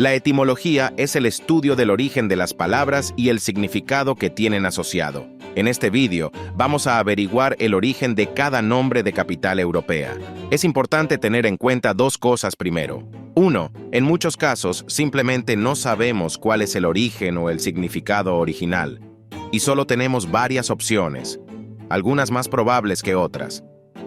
La etimología es el estudio del origen de las palabras y el significado que tienen asociado. En este vídeo vamos a averiguar el origen de cada nombre de capital europea. Es importante tener en cuenta dos cosas primero. 1. En muchos casos simplemente no sabemos cuál es el origen o el significado original, y solo tenemos varias opciones, algunas más probables que otras.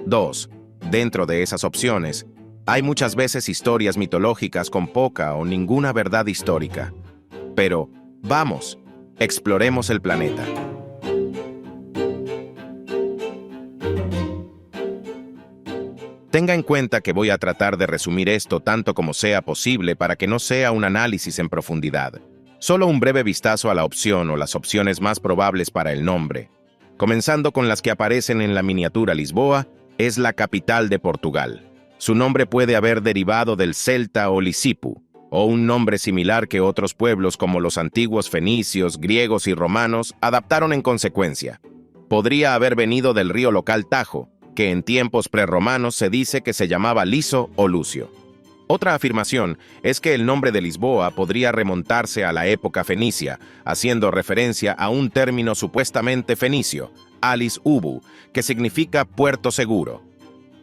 2. Dentro de esas opciones, hay muchas veces historias mitológicas con poca o ninguna verdad histórica. Pero, vamos, exploremos el planeta. Tenga en cuenta que voy a tratar de resumir esto tanto como sea posible para que no sea un análisis en profundidad. Solo un breve vistazo a la opción o las opciones más probables para el nombre. Comenzando con las que aparecen en la miniatura. Lisboa es la capital de Portugal. Su nombre puede haber derivado del celta o Lisipu, o un nombre similar que otros pueblos como los antiguos fenicios, griegos y romanos adaptaron en consecuencia. Podría haber venido del río local Tajo, que en tiempos prerromanos se dice que se llamaba Liso o Lucio. Otra afirmación es que el nombre de Lisboa podría remontarse a la época fenicia, haciendo referencia a un término supuestamente fenicio, Alis Ubu, que significa puerto seguro.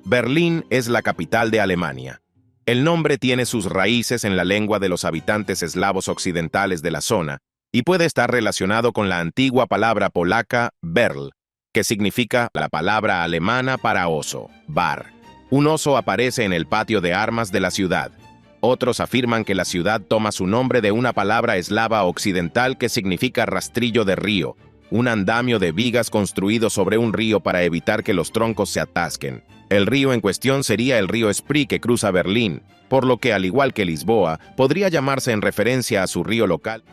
Berlín es la capital de Alemania. El nombre tiene sus raíces en la lengua de los habitantes eslavos occidentales de la zona y puede estar relacionado con la antigua palabra polaca berl, que significa la palabra alemana para oso, bar. Un oso aparece en el patio de armas de la ciudad. Otros afirman que la ciudad toma su nombre de una palabra eslava occidental que significa rastrillo de río, un andamio de vigas construido sobre un río para evitar que los troncos se atasquen. El río en cuestión sería el río Spree que cruza Berlín, por lo que, al igual que Lisboa, podría llamarse en referencia a su río local.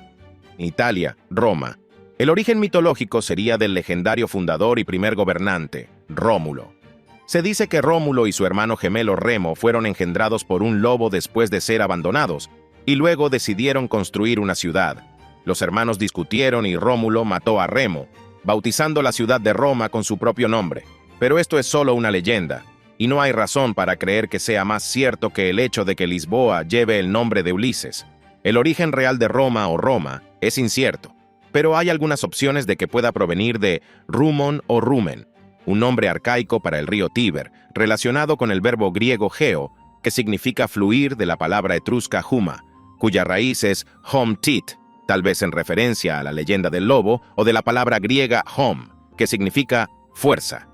Italia, Roma. El origen mitológico sería del legendario fundador y primer gobernante, Rómulo. Se dice que Rómulo y su hermano gemelo Remo fueron engendrados por un lobo después de ser abandonados, y luego decidieron construir una ciudad. Los hermanos discutieron y Rómulo mató a Remo, bautizando la ciudad de Roma con su propio nombre. Pero esto es solo una leyenda, y no hay razón para creer que sea más cierto que el hecho de que Lisboa lleve el nombre de Ulises. El origen real de Roma o Roma es incierto, pero hay algunas opciones de que pueda provenir de Rumon o Rumen, un nombre arcaico para el río Tíber, relacionado con el verbo griego geo, que significa fluir de la palabra etrusca huma, cuya raíz es hom-tit, tal vez en referencia a la leyenda del lobo, o de la palabra griega hom, que significa fuerza.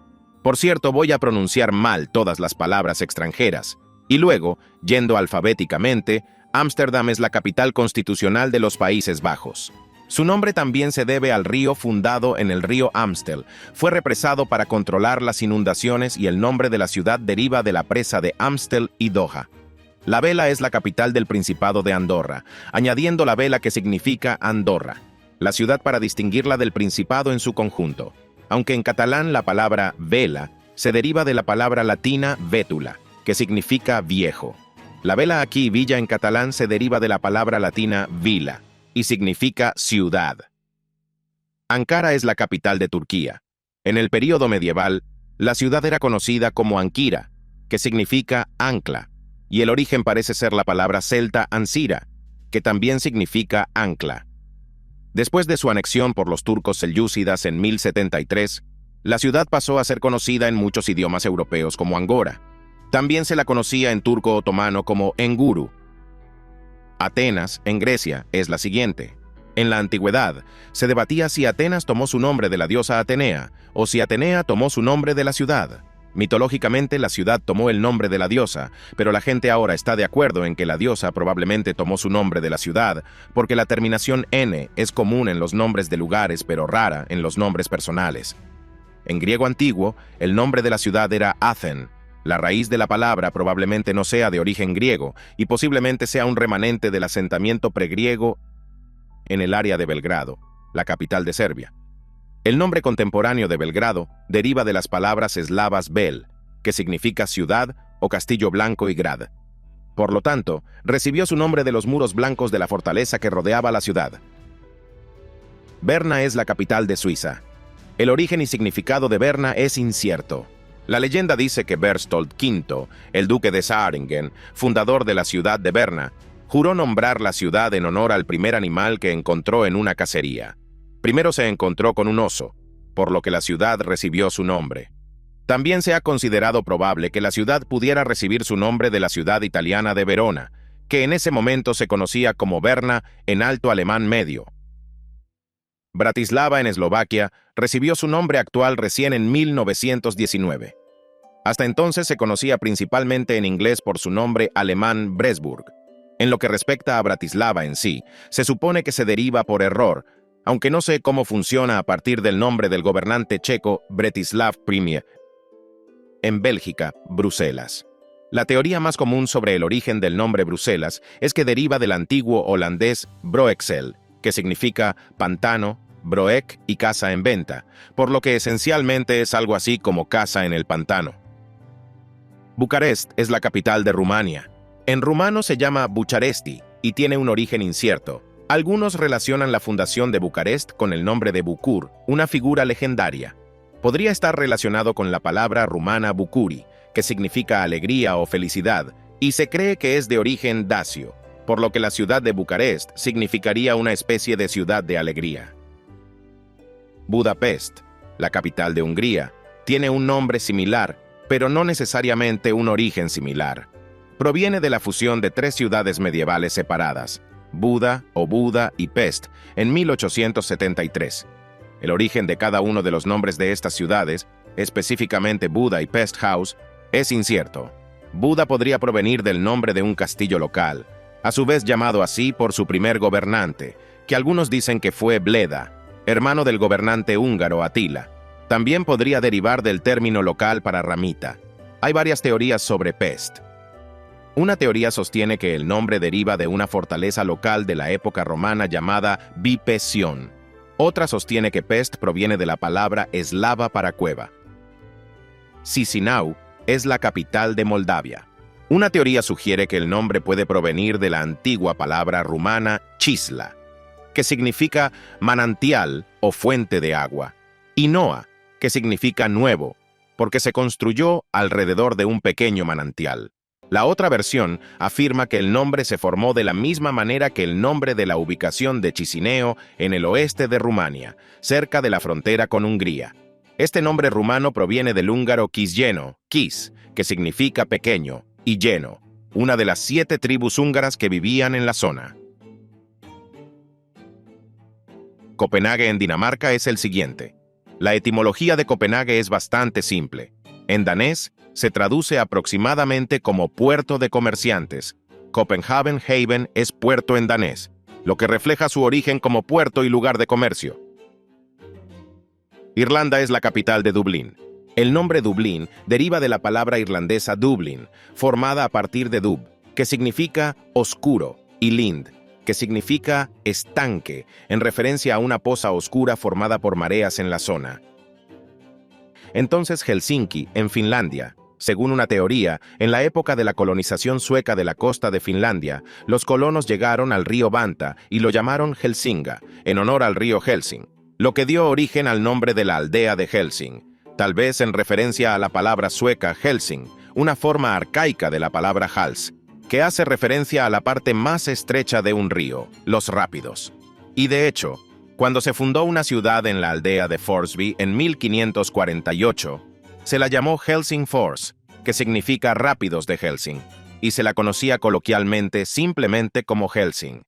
Por cierto, voy a pronunciar mal todas las palabras extranjeras. Y luego, yendo alfabéticamente, Ámsterdam es la capital constitucional de los Países Bajos. Su nombre también se debe al río fundado en el río Amstel. Fue represado para controlar las inundaciones y el nombre de la ciudad deriva de la presa de Amstel y Doha. La Vela es la capital del Principado de Andorra, añadiendo la vela que significa Andorra, la ciudad para distinguirla del Principado en su conjunto. Aunque en catalán la palabra vela se deriva de la palabra latina vétula, que significa viejo. La vela aquí, villa en catalán, se deriva de la palabra latina vila, y significa ciudad. Ankara es la capital de Turquía. En el período medieval, la ciudad era conocida como Ankira, que significa ancla, y el origen parece ser la palabra celta ansira, que también significa ancla. Después de su anexión por los turcos selyúcidas en 1073, la ciudad pasó a ser conocida en muchos idiomas europeos como Angora. También se la conocía en turco otomano como Enguru. Atenas, en Grecia, es la siguiente. En la antigüedad, se debatía si Atenas tomó su nombre de la diosa Atenea o si Atenea tomó su nombre de la ciudad. Mitológicamente, la ciudad tomó el nombre de la diosa, pero la gente ahora está de acuerdo en que la diosa probablemente tomó su nombre de la ciudad, porque la terminación N es común en los nombres de lugares, pero rara en los nombres personales. En griego antiguo, el nombre de la ciudad era Athen. La raíz de la palabra probablemente no sea de origen griego, y posiblemente sea un remanente del asentamiento pregriego en el área de Belgrado, la capital de Serbia. El nombre contemporáneo de Belgrado deriva de las palabras eslavas Bel, que significa ciudad o castillo blanco, y Grad. Por lo tanto, recibió su nombre de los muros blancos de la fortaleza que rodeaba la ciudad. Berna es la capital de Suiza. El origen y significado de Berna es incierto. La leyenda dice que Berchtold V, el duque de Saaringen, fundador de la ciudad de Berna, Juró nombrar la ciudad en honor al primer animal que encontró en una cacería. Primero se encontró con un oso, por lo que la ciudad recibió su nombre. También se ha considerado probable que la ciudad pudiera recibir su nombre de la ciudad italiana de Verona, que en ese momento se conocía como Berna en alto alemán medio. Bratislava en Eslovaquia recibió su nombre actual recién en 1919. Hasta entonces se conocía principalmente en inglés por su nombre alemán Pressburg. En lo que respecta a Bratislava en sí, se supone que se deriva por error, aunque no sé cómo funciona a partir del nombre del gobernante checo Bretislav I. En Bélgica, Bruselas. La teoría más común sobre el origen del nombre Bruselas es que deriva del antiguo holandés Broeksel, que significa pantano, broek y casa en venta, por lo que esencialmente es algo así como casa en el pantano. Bucarest es la capital de Rumania. En rumano se llama Bucharesti y tiene un origen incierto. Algunos relacionan la fundación de Bucarest con el nombre de Bucur, una figura legendaria. Podría estar relacionado con la palabra rumana bucuri, que significa alegría o felicidad, y se cree que es de origen dacio, por lo que la ciudad de Bucarest significaría una especie de ciudad de alegría. Budapest, la capital de Hungría, tiene un nombre similar, pero no necesariamente un origen similar. Proviene de la fusión de tres ciudades medievales separadas, Buda o Buda y Pest, en 1873. El origen de cada uno de los nombres de estas ciudades, específicamente Buda y Pest House, es incierto. Buda podría provenir del nombre de un castillo local, a su vez llamado así por su primer gobernante, que algunos dicen que fue Bleda, hermano del gobernante húngaro Atila. También podría derivar del término local para ramita. Hay varias teorías sobre Pest. Una teoría sostiene que el nombre deriva de una fortaleza local de la época romana llamada Bipesion. Otra sostiene que Pest proviene de la palabra eslava para cueva. Chisinau es la capital de Moldavia. Una teoría sugiere que el nombre puede provenir de la antigua palabra rumana chisla, que significa manantial o fuente de agua, y Noa, que significa nuevo, porque se construyó alrededor de un pequeño manantial. La otra versión afirma que el nombre se formó de la misma manera que el nombre de la ubicación de Chisinau en el oeste de Rumania, cerca de la frontera con Hungría. Este nombre rumano proviene del húngaro Kisjeno, Kis, que significa pequeño, y Lleno, una de las 7 tribus húngaras que vivían en la zona. Copenhague en Dinamarca es el siguiente. La etimología de Copenhague es bastante simple. En danés, se traduce aproximadamente como puerto de comerciantes. Copenhagen Haven es puerto en danés, lo que refleja su origen como puerto y lugar de comercio. Irlanda es la capital de Dublín. El nombre Dublín deriva de la palabra irlandesa Dublin, formada a partir de dub, que significa oscuro, y lind, que significa estanque, en referencia a una poza oscura formada por mareas en la zona. Entonces Helsinki, en Finlandia. Según una teoría, en la época de la colonización sueca de la costa de Finlandia, los colonos llegaron al río Vanta y lo llamaron Helsinga, en honor al río Helsing, lo que dio origen al nombre de la aldea de Helsing, tal vez en referencia a la palabra sueca Helsing, una forma arcaica de la palabra hals, que hace referencia a la parte más estrecha de un río, los rápidos. Y de hecho, cuando se fundó una ciudad en la aldea de Forsby en 1548, se la llamó Helsingfors, que significa rápidos de Helsing, y se la conocía coloquialmente simplemente como Helsing.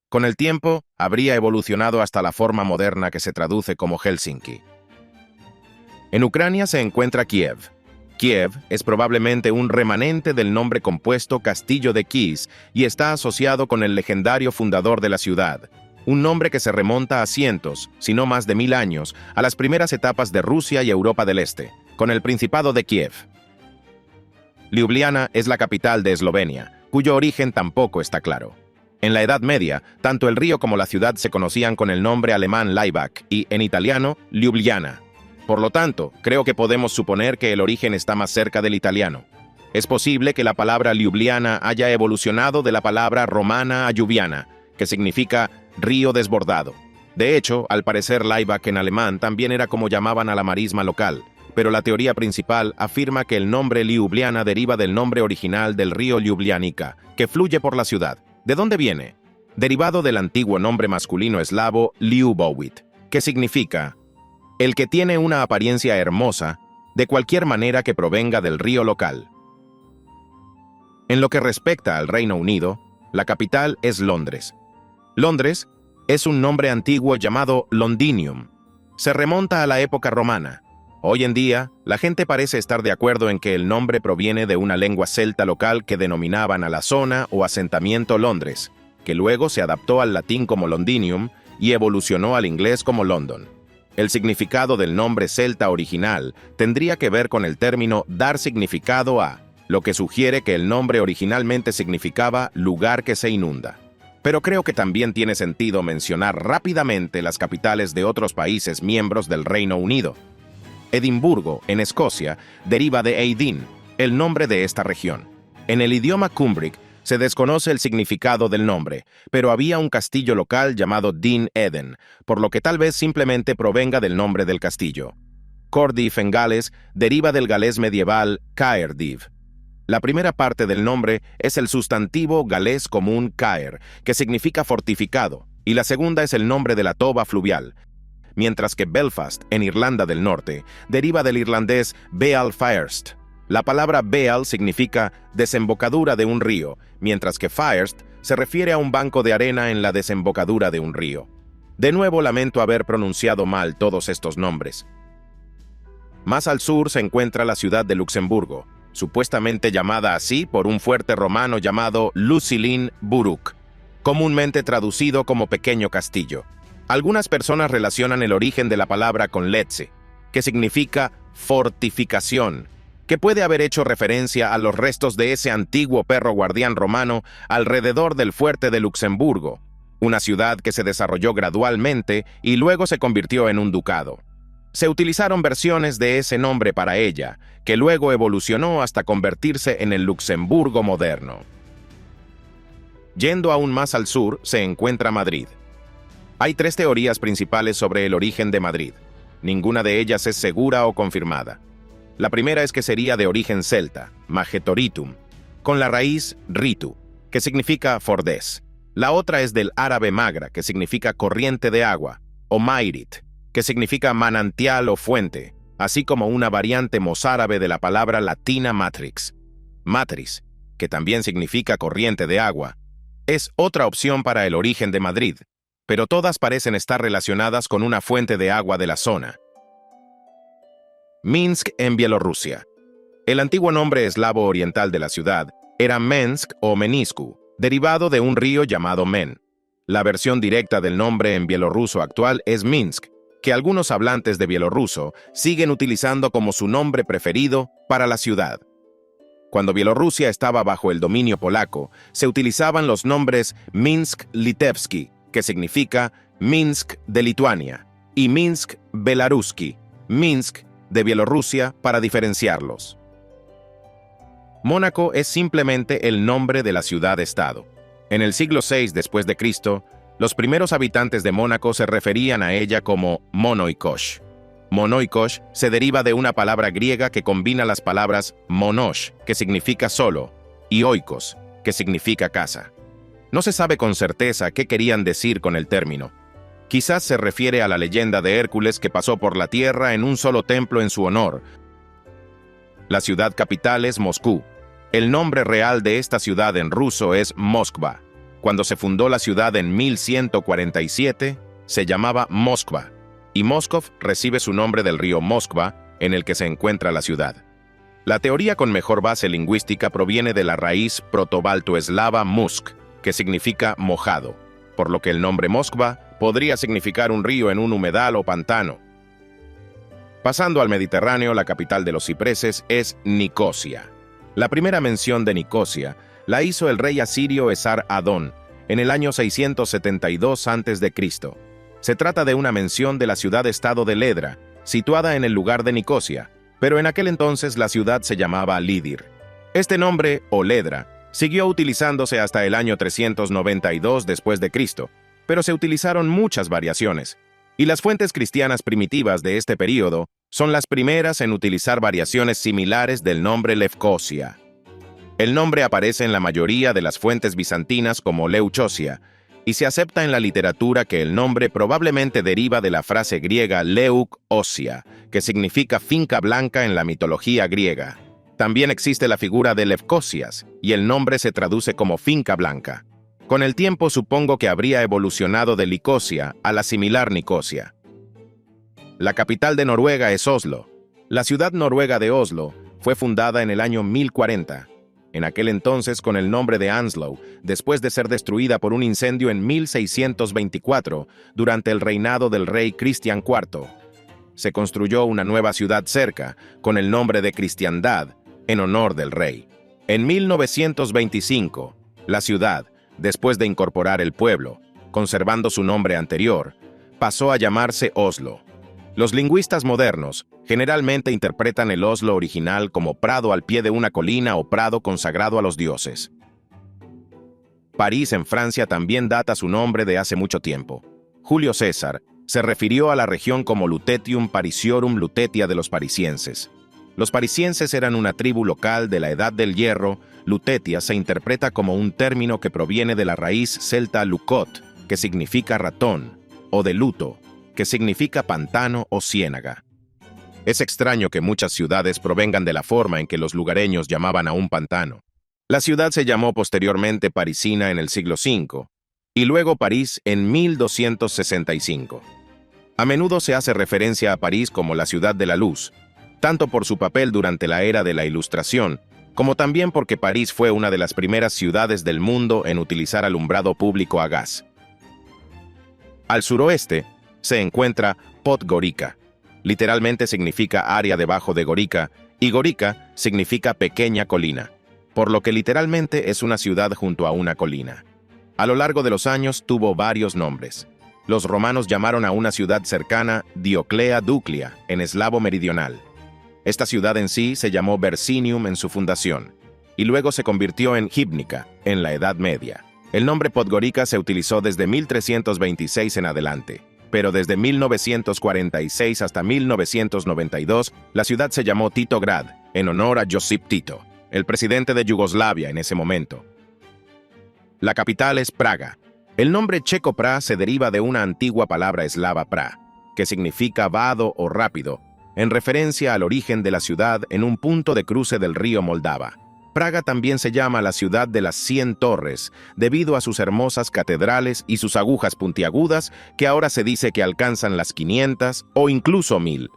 Con el tiempo, habría evolucionado hasta la forma moderna que se traduce como Helsinki. En Ucrania se encuentra Kiev. Kiev es probablemente un remanente del nombre compuesto Castillo de Kis y está asociado con el legendario fundador de la ciudad, un nombre que se remonta a cientos, si no más de 1000 años, a las primeras etapas de Rusia y Europa del Este, con el Principado de Kiev. Ljubljana es la capital de Eslovenia, cuyo origen tampoco está claro. En la Edad Media, tanto el río como la ciudad se conocían con el nombre alemán Laibach y, en italiano, Ljubljana. Por lo tanto, creo que podemos suponer que el origen está más cerca del italiano. Es posible que la palabra Ljubljana haya evolucionado de la palabra romana a Ljubljaná, que significa río desbordado. De hecho, al parecer Laibach en alemán también era como llamaban a la marisma local, pero la teoría principal afirma que el nombre Ljubljana deriva del nombre original del río Ljubljanica, que fluye por la ciudad. ¿De dónde viene? Derivado del antiguo nombre masculino eslavo Liubowit, que significa el que tiene una apariencia hermosa, de cualquier manera que provenga del río local. En lo que respecta al Reino Unido, la capital es Londres. Londres es un nombre antiguo llamado Londinium. Se remonta a la época romana. Hoy en día, la gente parece estar de acuerdo en que el nombre proviene de una lengua celta local que denominaban a la zona o asentamiento Londres, que luego se adaptó al latín como Londinium y evolucionó al inglés como London. El significado del nombre celta original tendría que ver con el término dar significado a, lo que sugiere que el nombre originalmente significaba lugar que se inunda. Pero creo que también tiene sentido mencionar rápidamente las capitales de otros países miembros del Reino Unido. Edimburgo, en Escocia, deriva de Eidin, el nombre de esta región. En el idioma cumbric se desconoce el significado del nombre, pero había un castillo local llamado Din Eden, por lo que tal vez simplemente provenga del nombre del castillo. Cardiff en Gales deriva del galés medieval Caerdiv. La primera parte del nombre es el sustantivo galés común caer, que significa fortificado, y la segunda es el nombre de la toba fluvial, mientras que Belfast, en Irlanda del Norte, deriva del irlandés Beal First. La palabra Beal significa desembocadura de un río, mientras que First se refiere a un banco de arena en la desembocadura de un río. De nuevo lamento haber pronunciado mal todos estos nombres. Más al sur se encuentra la ciudad de Luxemburgo, supuestamente llamada así por un fuerte romano llamado Lucilin Buruk, comúnmente traducido como pequeño castillo. Algunas personas relacionan el origen de la palabra con Letze, que significa fortificación, que puede haber hecho referencia a los restos de ese antiguo perro guardián romano alrededor del fuerte de Luxemburgo, una ciudad que se desarrolló gradualmente y luego se convirtió en un ducado. Se utilizaron versiones de ese nombre para ella, que luego evolucionó hasta convertirse en el Luxemburgo moderno. Yendo aún más al sur, se encuentra Madrid. Hay 3 teorías principales sobre el origen de Madrid. Ninguna de ellas es segura o confirmada. La primera es que sería de origen celta, Magetoritum, con la raíz ritu, que significa fordés. La otra es del árabe magra, que significa corriente de agua, o mairit, que significa manantial o fuente, así como una variante mozárabe de la palabra latina matrix. Matris, que también significa corriente de agua, es otra opción para el origen de Madrid, pero todas parecen estar relacionadas con una fuente de agua de la zona. Minsk en Bielorrusia. El antiguo nombre eslavo oriental de la ciudad era Mensk o Meniscu, derivado de un río llamado Men. La versión directa del nombre en bielorruso actual es Minsk, que algunos hablantes de bielorruso siguen utilizando como su nombre preferido para la ciudad. Cuando Bielorrusia estaba bajo el dominio polaco, se utilizaban los nombres Minsk-Litevski, que significa Minsk de Lituania, y Minsk-Belaruski, Minsk de Bielorrusia, para diferenciarlos. Mónaco es simplemente el nombre de la ciudad-estado. En el siglo VI después de Cristo, los primeros habitantes de Mónaco se referían a ella como Monoikos. Monoikos se deriva de una palabra griega que combina las palabras monos, que significa solo, y oikos, que significa casa. No se sabe con certeza qué querían decir con el término. Quizás se refiere a la leyenda de Hércules que pasó por la tierra en un solo templo en su honor. La ciudad capital es Moscú. El nombre real de esta ciudad en ruso es Moskva. Cuando se fundó la ciudad en 1147, se llamaba Moskva, y Moskov recibe su nombre del río Moskva, en el que se encuentra la ciudad. La teoría con mejor base lingüística proviene de la raíz protobaltoeslava musk, que significa mojado, por lo que el nombre Moskva podría significar un río en un humedal o pantano. Pasando al Mediterráneo, la capital de los cipreses es Nicosia. La primera mención de Nicosia la hizo el rey asirio Esar-Adón en el año 672 a.C. Se trata de una mención de la ciudad-estado de Ledra, situada en el lugar de Nicosia, pero en aquel entonces la ciudad se llamaba Lidir. Este nombre, o Ledra, siguió utilizándose hasta el año 392 después de Cristo, pero se utilizaron muchas variaciones, y las fuentes cristianas primitivas de este período son las primeras en utilizar variaciones similares del nombre Lefkosia. El nombre aparece en la mayoría de las fuentes bizantinas como Leucosia, y se acepta en la literatura que el nombre probablemente deriva de la frase griega Leuk Osia, que significa finca blanca en la mitología griega. También existe la figura de Lefkosias, y el nombre se traduce como finca blanca. Con el tiempo supongo que habría evolucionado de Licosia a la similar Nicosia. La capital de Noruega es Oslo. La ciudad noruega de Oslo fue fundada en el año 1040. En aquel entonces con el nombre de Anslo, después de ser destruida por un incendio en 1624 durante el reinado del rey Cristian IV. Se construyó una nueva ciudad cerca, con el nombre de Cristiandad, en honor del rey. En 1925, la ciudad, después de incorporar el pueblo, conservando su nombre anterior, pasó a llamarse Oslo. Los lingüistas modernos generalmente interpretan el Oslo original como prado al pie de una colina o prado consagrado a los dioses. París en Francia también data su nombre de hace mucho tiempo. Julio César se refirió a la región como Lutetium Parisiorum Lutetia de los parisienses. Los parisienses eran una tribu local de la Edad del Hierro. Lutetia se interpreta como un término que proviene de la raíz celta lucot, que significa ratón, o de luto, que significa pantano o ciénaga. Es extraño que muchas ciudades provengan de la forma en que los lugareños llamaban a un pantano. La ciudad se llamó posteriormente Parisina en el siglo V, y luego París en 1265. A menudo se hace referencia a París como la ciudad de la luz, tanto por su papel durante la era de la Ilustración, como también porque París fue una de las primeras ciudades del mundo en utilizar alumbrado público a gas. Al suroeste se encuentra Podgorica. Literalmente significa área debajo de Gorica, y Gorica significa pequeña colina, por lo que literalmente es una ciudad junto a una colina. A lo largo de los años tuvo varios nombres. Los romanos llamaron a una ciudad cercana Dioclea Duclia, en eslavo meridional. Esta ciudad en sí se llamó Versinium en su fundación, y luego se convirtió en Gibnica, en la Edad Media. El nombre Podgorica se utilizó desde 1326 en adelante, pero desde 1946 hasta 1992, la ciudad se llamó Titograd, en honor a Josip Tito, el presidente de Yugoslavia en ese momento. La capital es Praga. El nombre checo Pra se deriva de una antigua palabra eslava pra, que significa vado o rápido, en referencia al origen de la ciudad en un punto de cruce del río Moldava. Praga también se llama la ciudad de las 100 torres, debido a sus hermosas catedrales y sus agujas puntiagudas que ahora se dice que alcanzan las 500 o incluso 1000.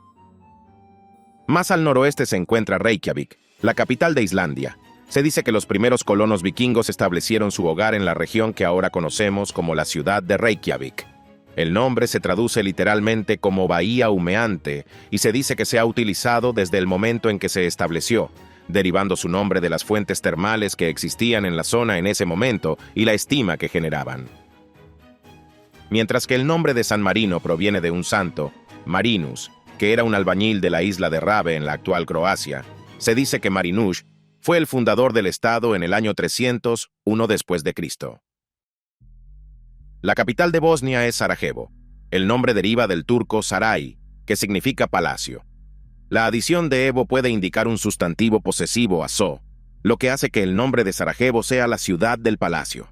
Más al noroeste se encuentra Reykjavik, la capital de Islandia. Se dice que los primeros colonos vikingos establecieron su hogar en la región que ahora conocemos como la ciudad de Reykjavik. El nombre se traduce literalmente como bahía humeante y se dice que se ha utilizado desde el momento en que se estableció, derivando su nombre de las fuentes termales que existían en la zona en ese momento y la estima que generaban. Mientras que el nombre de San Marino proviene de un santo, Marinus, que era un albañil de la isla de Rabe en la actual Croacia, se dice que Marinusz fue el fundador del estado en el año 301 después de Cristo. La capital de Bosnia es Sarajevo. El nombre deriva del turco saray, que significa palacio. La adición de Evo puede indicar un sustantivo posesivo a so, lo que hace que el nombre de Sarajevo sea la ciudad del palacio.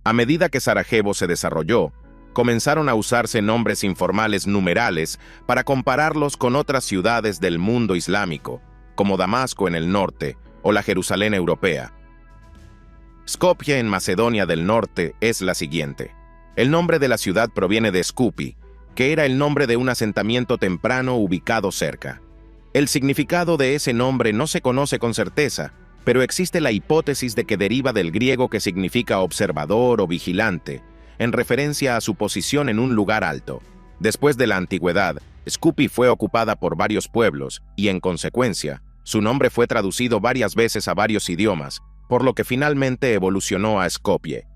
A medida que Sarajevo se desarrolló, comenzaron a usarse nombres informales numerales para compararlos con otras ciudades del mundo islámico, como Damasco en el norte o la Jerusalén europea. Skopje en Macedonia del Norte es la siguiente. El nombre de la ciudad proviene de Skupi, que era el nombre de un asentamiento temprano ubicado cerca. El significado de ese nombre no se conoce con certeza, pero existe la hipótesis de que deriva del griego que significa observador o vigilante, en referencia a su posición en un lugar alto. Después de la antigüedad, Skupi fue ocupada por varios pueblos y, en consecuencia, su nombre fue traducido varias veces a varios idiomas, por lo que finalmente evolucionó a Skopje.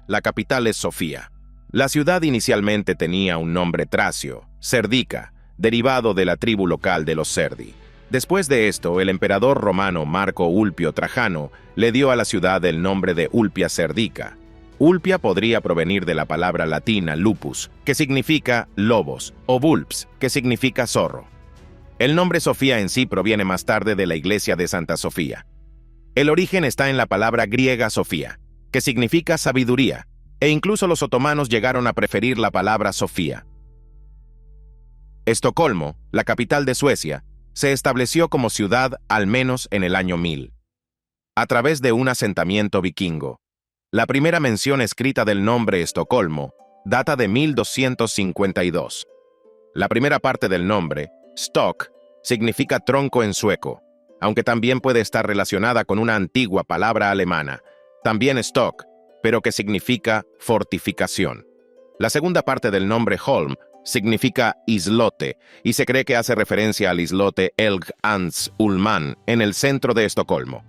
La capital es Sofía. La ciudad inicialmente tenía un nombre tracio, Serdica, derivado de la tribu local de los Serdi. Después de esto, el emperador romano Marco Ulpio Trajano le dio a la ciudad el nombre de Ulpia Serdica. Ulpia podría provenir de la palabra latina lupus, que significa lobos, o vulps, que significa zorro. El nombre Sofía en sí proviene más tarde de la iglesia de Santa Sofía. El origen está en la palabra griega Sofía, que significa sabiduría, e incluso los otomanos llegaron a preferir la palabra Sofía. Estocolmo, la capital de Suecia, se estableció como ciudad al menos en el año 1000, a través de un asentamiento vikingo. La primera mención escrita del nombre Estocolmo data de 1252. La primera parte del nombre, stock, significa tronco en sueco, aunque también puede estar relacionada con una antigua palabra alemana, también stock, pero que significa fortificación. La segunda parte del nombre Holm significa islote, y se cree que hace referencia al islote Helgeandsholmen en el centro de Estocolmo.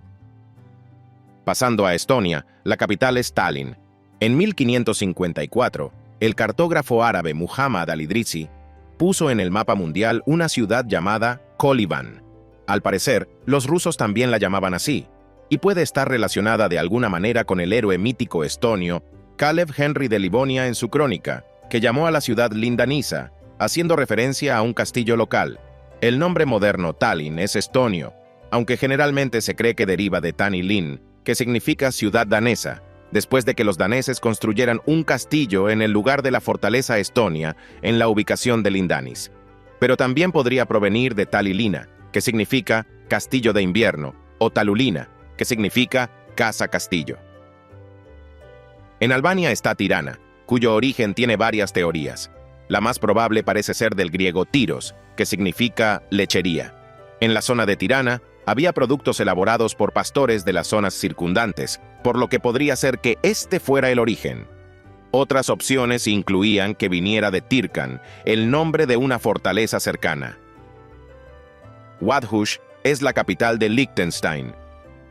Pasando a Estonia, la capital es Tallinn. En 1554, el cartógrafo árabe Muhammad al-Idrisi puso en el mapa mundial una ciudad llamada Kolivan. Al parecer, los rusos también la llamaban así, y puede estar relacionada de alguna manera con el héroe mítico estonio Kalev Henry de Livonia en su crónica, que llamó a la ciudad Lindanisa, haciendo referencia a un castillo local. El nombre moderno Tallinn es estonio, aunque generalmente se cree que deriva de Tani-Lin, que significa ciudad danesa, después de que los daneses construyeran un castillo en el lugar de la fortaleza estonia en la ubicación de Lindanis. Pero también podría provenir de Talilina, que significa castillo de invierno, o Talulina, que significa casa-castillo. En Albania está Tirana, cuyo origen tiene varias teorías. La más probable parece ser del griego tiros, que significa lechería. En la zona de Tirana había productos elaborados por pastores de las zonas circundantes, por lo que podría ser que este fuera el origen. Otras opciones incluían que viniera de Tirkan, el nombre de una fortaleza cercana. Vadhus es la capital de Liechtenstein.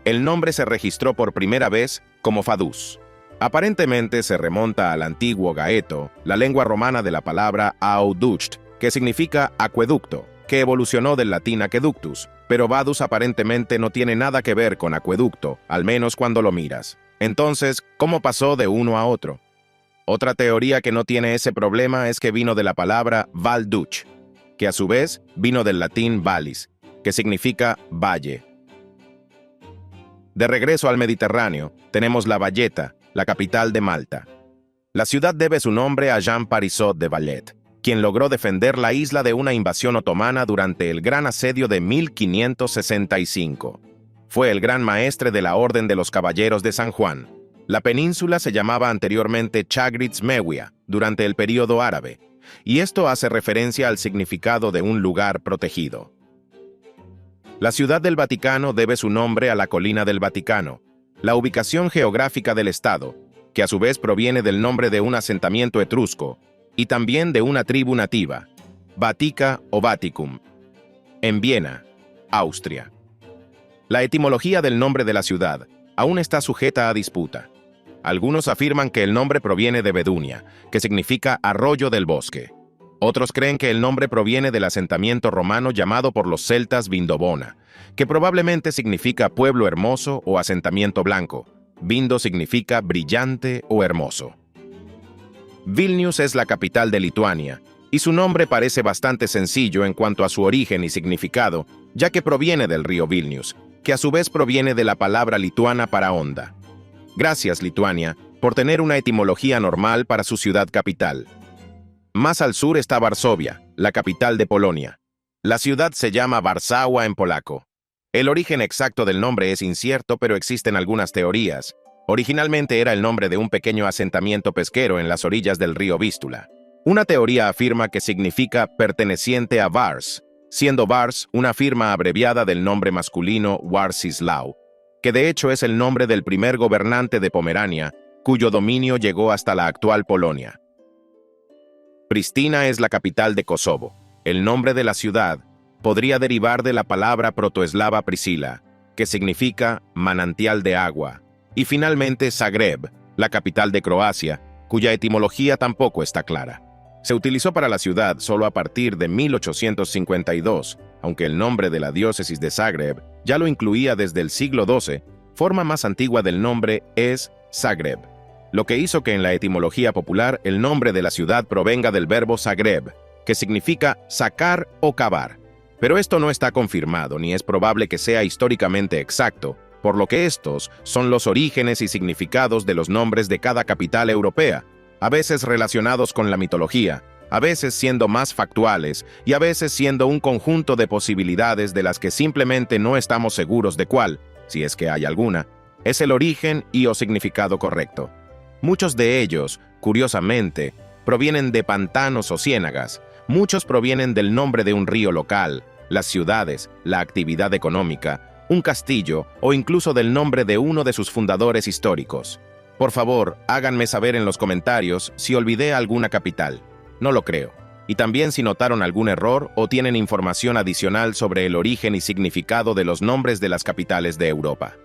El nombre se registró por primera vez como Fadus. Aparentemente se remonta al antiguo gaeto, la lengua romana de la palabra auduct, que significa acueducto, que evolucionó del latín aqueductus, pero Vadus aparentemente no tiene nada que ver con acueducto, al menos cuando lo miras. Entonces, ¿cómo pasó de uno a otro? Otra teoría que no tiene ese problema es que vino de la palabra Valduch, que a su vez vino del latín vallis, que significa valle. De regreso al Mediterráneo, tenemos la Valletta, la capital de Malta. La ciudad debe su nombre a Jean Parisot de Vallet, quien logró defender la isla de una invasión otomana durante el Gran Asedio de 1565. Fue el gran maestre de la Orden de los Caballeros de San Juan. La península se llamaba anteriormente Chagritz Mewia durante el período árabe, y esto hace referencia al significado de un lugar protegido. La Ciudad del Vaticano debe su nombre a la Colina del Vaticano, la ubicación geográfica del estado, que a su vez proviene del nombre de un asentamiento etrusco, y también de una tribu nativa, Vatica o Vaticum, en Viena, Austria. La etimología del nombre de la ciudad aún está sujeta a disputa. Algunos afirman que el nombre proviene de Bedunia, que significa arroyo del bosque. Otros creen que el nombre proviene del asentamiento romano llamado por los celtas Vindobona, que probablemente significa pueblo hermoso o asentamiento blanco. Vindo significa brillante o hermoso. Vilnius es la capital de Lituania, y su nombre parece bastante sencillo en cuanto a su origen y significado, ya que proviene del río Vilnius, que a su vez proviene de la palabra lituana para onda. Gracias, Lituania, por tener una etimología normal para su ciudad capital. Más al sur está Varsovia, la capital de Polonia. La ciudad se llama Warszawa en polaco. El origen exacto del nombre es incierto, pero existen algunas teorías. Originalmente era el nombre de un pequeño asentamiento pesquero en las orillas del río Vístula. Una teoría afirma que significa perteneciente a Vars, siendo Vars una firma abreviada del nombre masculino Warcislau, que de hecho es el nombre del primer gobernante de Pomerania, cuyo dominio llegó hasta la actual Polonia. Pristina es la capital de Kosovo. El nombre de la ciudad podría derivar de la palabra protoeslava Priscila, que significa manantial de agua. Y finalmente Zagreb, la capital de Croacia, cuya etimología tampoco está clara. Se utilizó para la ciudad solo a partir de 1852, aunque el nombre de la diócesis de Zagreb ya lo incluía desde el siglo XII, forma más antigua del nombre es Zagreb, lo que hizo que en la etimología popular el nombre de la ciudad provenga del verbo Zagreb, que significa sacar o cavar. Pero esto no está confirmado ni es probable que sea históricamente exacto, por lo que estos son los orígenes y significados de los nombres de cada capital europea, a veces relacionados con la mitología, a veces siendo más factuales y a veces siendo un conjunto de posibilidades de las que simplemente no estamos seguros de cuál, si es que hay alguna, es el origen y o significado correcto. Muchos de ellos, curiosamente, provienen de pantanos o ciénagas, muchos provienen del nombre de un río local, las ciudades, la actividad económica, un castillo o incluso del nombre de uno de sus fundadores históricos. Por favor, háganme saber en los comentarios si olvidé alguna capital. No lo creo. Y también si notaron algún error o tienen información adicional sobre el origen y significado de los nombres de las capitales de Europa.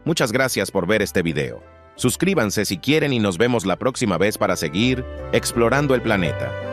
Muchas gracias por ver este video. Suscríbanse si quieren y nos vemos la próxima vez para seguir explorando el planeta.